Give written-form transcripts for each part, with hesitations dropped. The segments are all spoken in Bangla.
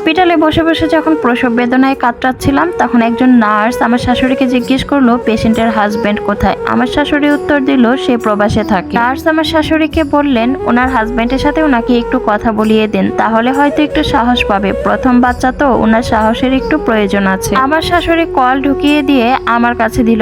হসপিটালে বসে বসে যখন প্রসব বেদনায় কাতরাচ্ছিলাম তখন একজন নার্স আমার শাশুড়িকে জিজ্ঞেস করলো পেশেন্টের হাজবেন্ড কোথায়। আমার শাশুড়ি উত্তর দিল সে প্রবাসে থাকে। নার্স আমার শাশুড়িকে বললেন ওনার হাজবেন্ডের সাথে ওনাকে একটু কথা বলিয়ে দেন, তাহলে হয়তো একটু সাহস পাবে, প্রথম বাচ্চা তো ওনার সাহসের একটু প্রয়োজন আছে। আমার শাশুড়ি কল ঢুকিয়ে দিয়ে আমার কাছে দিল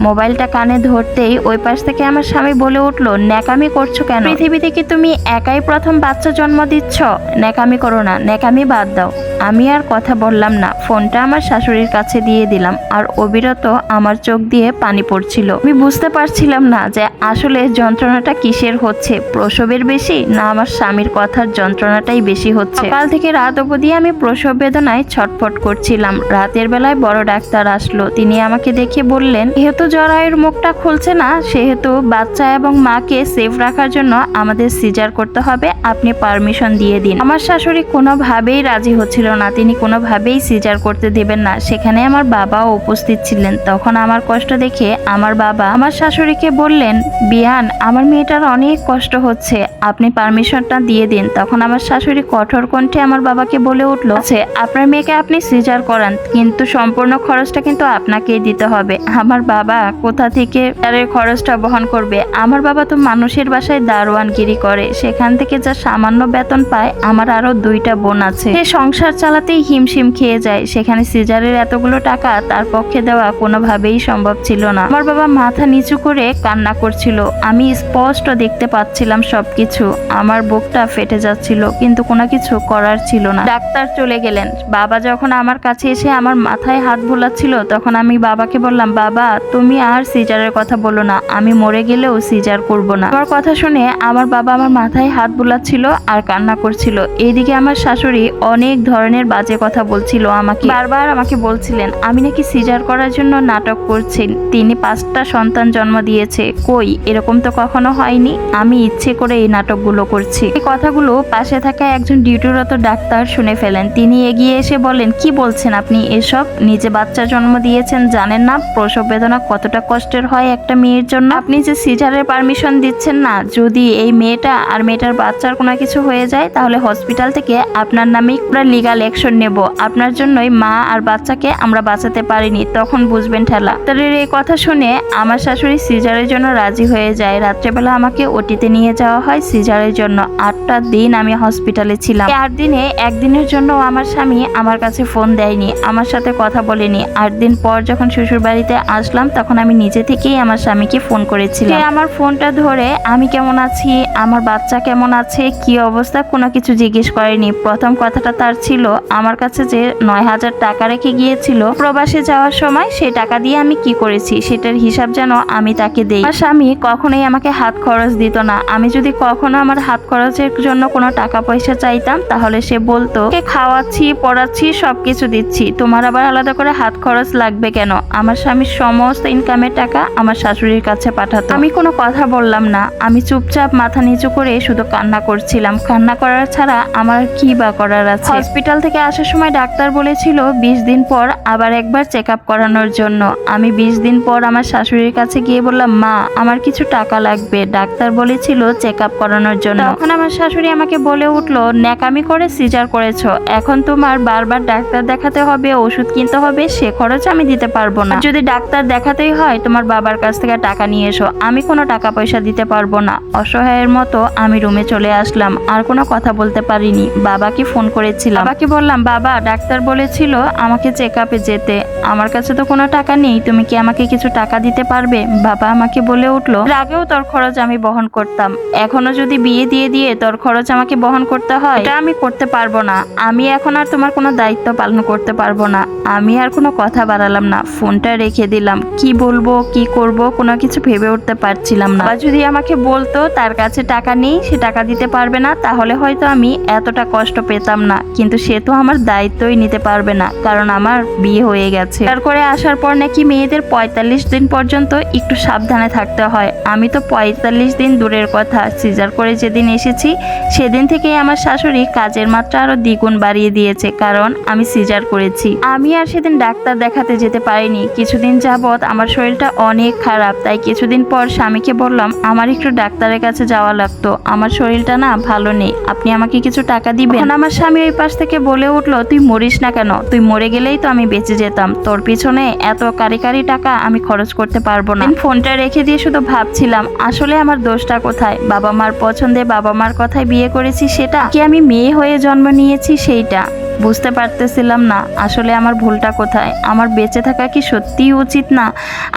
মোবাইলটা কানে ধরতেই ওই পাশ থেকে আমার স্বামী বলে উঠলো ন্যাকামি করছো কেন? পৃথিবীতে কি তুমি একাই প্রথম বাচ্চা জন্ম দিচ্ছ? ন্যাকামি করো না, ন্যাকামি বাদ দাও। আমি আর কথা বললাম না, ফোনটা আমার শাশুড়ির কাছে দিয়ে দিলাম। আর অবিরত আমার চোখ দিয়ে পানি পড়ছিল। আমি বুঝতে পারছিলাম না যে আসলে যন্ত্রণাটা কিসের হচ্ছে, প্রসবের বেশি না আমার স্বামীর কথার যন্ত্রণাটাই বেশি হচ্ছে। সকাল থেকে রাত অবধি আমি প্রসব বেদনায় ছটফট করছিলাম। রাতের বেলায় বড় ডাক্তার আসলো। তিনি আমাকে দেখে বললেন যেহেতু জরায়ুর মুখটা খুলছে না সেহেতু বাচ্চা এবং মাকে সেফ রাখার জন্য আমাদের সিজার করতে হবে, আপনি পারমিশন দিয়ে দিন। আমার শাশুড়ি কোনোভাবেই রাজি হচ্ছিল না, তিনি কোনোভাবেই সিজার করতে দেবেন না। সেখানে আমার বাবাও উপস্থিত ছিলেন। তখন আমার কষ্ট দেখে আমার বাবা আমার শাশুড়িকে বললেন বিয়ান আমার মেয়েটার অনেক কষ্ট হচ্ছে, আপনি পারমিশনটা দিয়ে দিন। তখন আমার শাশুড়ি কঠোর কণ্ঠে আমার বাবাকে বলে উঠলো আপনার মেয়েকে আপনি সিজার করান, কিন্তু সম্পূর্ণ খরচটা কিন্তু আপনাকেই দিতে হবে। আমার বাবা কোথা থেকে তার খরচটা বহন করবে? আমার বাবা তো মানুষের বাসায় দারোয়ানগিরি করে, সেখান থেকে যা সামান্য বেতন পায়। আমার আরো 2টা বোন আছে, সে সংসার চালাতেই হিমশিম খেয়ে যায়, সেখানে সিজারের এতগুলো টাকা তার পক্ষে দেওয়া কোনোভাবেই সম্ভব ছিল না। আমার বাবা মাথা নিচু করে কান্না করছিল, আমি স্পষ্ট দেখতে পাচ্ছিলাম সবকিছু। আমার বুকটা ফেটে যাচ্ছিল, কিন্তু কোনো কিছু করার ছিল না। ডাক্তার চলে গেলেন। বাবা যখন আমার কাছে এসে আমার মাথায় হাত বোলাচ্ছিল তখন আমি বাবাকে বললাম বাবা তুমি আর সিজারের কথা বলো না, আমি মরে গেলেও সিজার করব না। আমার কথা শুনে আমার বাবা আমার মাথায় হাত বোলাচ্ছিল আর কান্না করছিল। এইদিকে আমার শাশুড়ি অনেক ধরনের বাজে কথা বলছিল, আমাকে বারবার আমাকে বলছিলেন আমি নাকি সিজার করার জন্য নাটক করছি, তিনি 5টা সন্তান জন্ম দিয়েছে, কই এরকম তো কখনো হয়নি, আমি ইচ্ছে করে এই নাটকগুলো করছি। এই কথাগুলো পাশে থাকা একজন ডিউটিরত ডাক্তার শুনে ফেলেন। তিনি এগিয়ে এসে বলেন কি বলছেন আপনি এসব? নিজে বাচ্চা জন্ম দিয়েছেন, জানেন না প্রসব বেদনা কতটা কষ্টের হয় একটা মেয়ের জন্য? আপনি যে সিজারের পারমিশন দিচ্ছেন না, যদি এই মেয়েটা আর মেয়েটার বাচ্চার কোনো কিছু হয়ে যায় তাহলে হসপিটাল থেকে আপনার নামে পুরো লিগাল অ্যাকশন নেব। আপনার জন্যই মা আর বাচ্চাকে আমরা বাঁচাতে পারিনি, তখন বুঝবেন ঠেলা। তার এই কথা শুনে আমার শাশুড়ি সিজারের জন্য রাজি হয়ে যায়। রাত্রেবেলা আমাকে ওটিতে নিয়ে যাওয়া হয় সিজারের জন্য। 8টা দিন আমি হসপিটালে ছিলাম। 8 দিনে একদিনের জন্য আমার স্বামী আমার কাছে ফোন দেয়নি, আমার সাথে কথা বলেনি। 8 দিন পর যখন শ্বশুর বাড়িতে আসলাম তখন আমি নিজে থেকেই আমার স্বামীকে ফোন করেছিলাম। আমার ফোনটা ধরে আমি কেমন আছি, আমার বাচ্চা কেমন আছে, কি অবস্থা, কোনো কিছু জিজ্ঞেস করেনি। প্রথম কথাটা তার ছিল আমার কাছে যে 9,000 টাকা রেখে গিয়েছিল প্রবাসে যাওয়ার সময়, সেই টাকা দিয়ে আমি কি করেছি সেটার হিসাব যেন আমি তাকে দেই। আমার স্বামী কখনোই আমাকে হাত খরচ দিত না। আমি যদি কখনো আমার হাত খরচের জন্য কোনো টাকা পয়সা চাইতাম তাহলে সে বলতো খাওয়াচ্ছি পড়াচ্ছি সবকিছু দিচ্ছি, তোমার আবার আলাদা করে হাত খরচ লাগবে কেন? আমার স্বামীর সমস্ত ইনকামের টাকা আমার শাশুড়ির কাছে পাঠাতো। আমি কোনো কথা বললাম না, আমি চুপচাপ মাথা নিচু করে শুধু কান্না করছিলাম। কান্না করার ছাড়া আমার কি বা করার আছে? হসপিটাল থেকে আসার সময় ডাক্তার বলেছিল 20 দিন পর আবার একবার চেক আপ করানোর জন্য। আমি 20 দিন পর আমার শাশুড়ির কাছে গিয়ে বললাম মা আমার কিছু টাকা লাগবে, ডাক্তার বলেছিল চেক আপ করানোর জন্য। তখন আমার শাশুড়ি আমাকে বলে উঠলো ন্যাকামি করে সিজার করেছো, এখন তোমার বারবার ডাক্তার দেখাতে হবে, ওষুধ কিনতে হবে, সে খরচ আমি দিতে পারবো না। যদি ডাক্তার দেখাতেই হয় তোমার বাবার কাছ থেকে টাকা নিয়ে এসো, আমি কোনো টাকা পয়সা দিতে পারবো না। অসহায়ের মতো আমি রুমে চলে আসলাম, আর কোনো কথা বলতে পারিনি। বাবাকে ফোন করেছিলাম, বাবাকে বললাম বাবা ডাক্তার বলেছিল আমাকে চেক আপে যেতে, আমার কাছে তো কোনো টাকা নেই, তুমি কি আমাকে কিছু টাকা দিতে পারবে? বাবা আমাকে বলে উঠলো আগেও তোর খরচ আমি বহন করতাম, এখনো যদি বিয়ে দিয়ে দিয়ে তোর খরচ আমাকে বহন করতে হয় এটা আমি করতে পারবো না, আমি এখন আর তোমার কোনো দায়িত্ব পালন করতে পারবো না। আমি আর কোনো কথা বাড়ালাম না, ফোনটা রেখে দিলাম। কি বলবো কি করব কোনো কিছু ভেবে উঠতে পারছিলাম না। যদি আমাকে বলতো তার কাছে টাকা নেই, সে টাকা দিতে পারবে না, তাহলে হয়তো আমি এতটা কষ্ট পেতাম না। কিন্তু সে তো আমার দায়িত্বই নিতে পারবে না, কারণ আমার বিয়ে হয়ে গেছে। তার করে আসার পর নাকি মেয়েদের 45 দিন পর্যন্ত একটু সাবধানে থাকতে হয়। আমি তো 45 দিন দূরের কথা, সিজার করে যেদিন এসেছি সেদিন থেকেই আমার শাশুড়ি কাজের মাত্রা আরো দ্বিগুণ বাড়িয়ে দিয়েছে, কারণ আমি সিজার করেছি। আমি আর সেদিন ডাক্তার দেখাতে যেতে পারিনি। কিছুদিন যাবৎ আমার শরীরটা অনেক খারাপ, তাই কিছুদিন পর স্বামীকে বললাম আমার একটু ডাক্তারের কাছে যাওয়া লাগতো, আমার শরীরটা না ভালো নেই, আপনি আমাকে কিছু টাকা দিবেন? আমার স্বামী ওই পাশ থেকে বলে উঠলো, তুই মরিস না কেন? তুই মরে গেলেই তো আমি বেঁচে যেতাম। তোর পিছনে এত কারি টাকা আমি খরচ করতে পারবো না। ফোনটা রেখে দিয়ে শুধু ভাবছিলাম আসলে আমার দোষটা কোথায়। বাবা মার পছন্দে বাবা মার কথায় বিয়ে করেছি, সেটা কি আমি মেয়ে হয়ে জন্ম নিয়েছি সেইটা বুঝতে পারতেছিলাম না। আসলে আমার ভুলটা কোথায়? আমার বেঁচে থাকা কি সত্যিই উচিত না?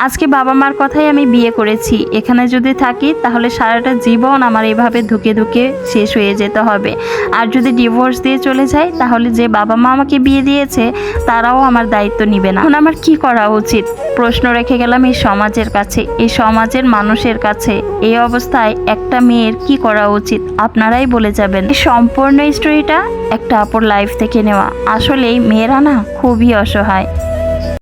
আজকে বাবা মার কথাই আমি বিয়ে করেছি। এখানে যদি থাকি তাহলে সারাটা জীবন আমার এভাবে ধুকে ধুকে শেষ হয়ে যেতে হবে। আর যদি ডিভোর্স দিয়ে চলে যাই তাহলে যে বাবা মা আমাকে বিয়ে দিয়েছে তারাও আমার দায়িত্ব নিবে না। এখন আমার কি করা উচিত? প্রশ্ন রেখে গেলাম এই সমাজের কাছে, এই সমাজের মানুষের কাছে। এই অবস্থায় একটা মেয়ের কি করা উচিত আপনারাই বলে যাবেন। এই সম্পূর্ণ স্টোরিটা একটা আপুর লাইফ থেকে নেওয়া। আসলেই মেয়েরা না খুবই অসহায়।